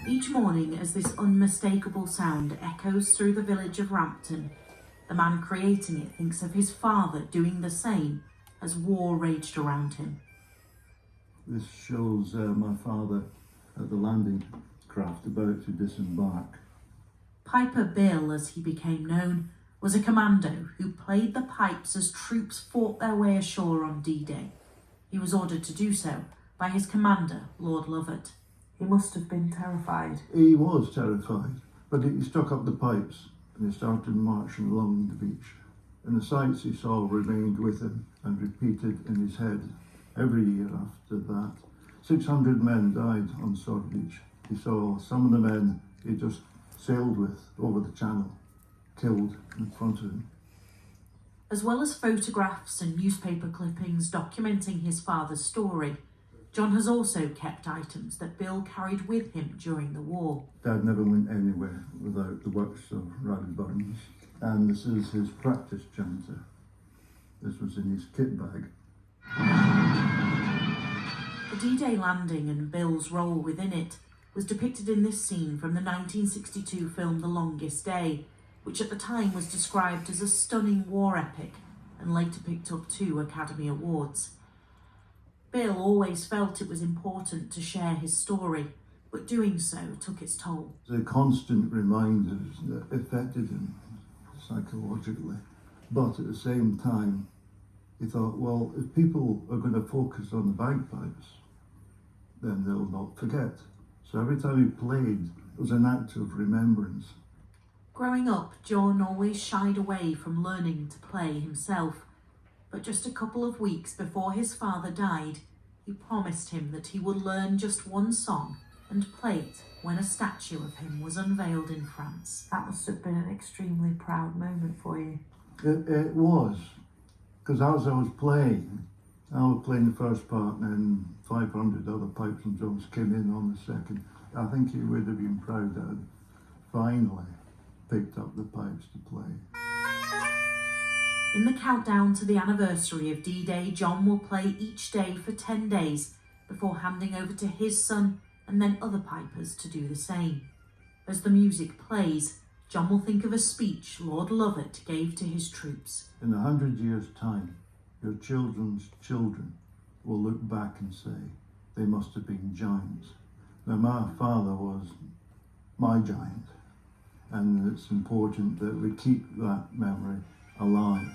Each morning, as this unmistakable sound echoes through the village of Rampton, the man creating it thinks of his father doing the same as war raged around him. This shows my father at the landing craft about to disembark. Piper Bill, as he became known, was a commando who played the pipes as troops fought their way ashore on D-Day. He was ordered to do so by his commander, Lord Lovat. He must have been terrified. He was terrified, but he stuck up the pipes and he started marching along the beach. And the sights he saw remained with him and repeated in his head every year after that. 600 men died on Sword Beach. He saw some of the men he just sailed with over the channel, killed in front of him. As well as photographs and newspaper clippings documenting his father's story, John has also kept items that Bill carried with him during the war. Dad never went anywhere without the works of Rabbie Burns, and this is his practice chanter. This was in his kit bag. The D-Day landing and Bill's role within it was depicted in this scene from the 1962 film The Longest Day, which at the time was described as a stunning war epic and later picked up 2 Academy Awards. Bill always felt it was important to share his story, but doing so took its toll. The constant reminders that affected him psychologically, but at the same time he thought, well, if people are going to focus on the bagpipes, then they'll not forget. So every time he played, it was an act of remembrance. Growing up, John always shied away from learning to play himself, but just a couple of weeks before his father died, he promised him that he would learn just one song and play it when a statue of him was unveiled in France. That must have been an extremely proud moment for you. It was, because as I was playing the first part, and then 500 other pipes and drums came in on the second. I think he would have been proud that I'd finally picked up the pipes to play. In the countdown to the anniversary of D-Day, John will play each day for 10 days before handing over to his son and then other pipers to do the same. As the music plays, John will think of a speech Lord Lovat gave to his troops. In 100 years' time, your children's children will look back and say, they must have been giants. Now, my father was my giant, and it's important that we keep that memory alive.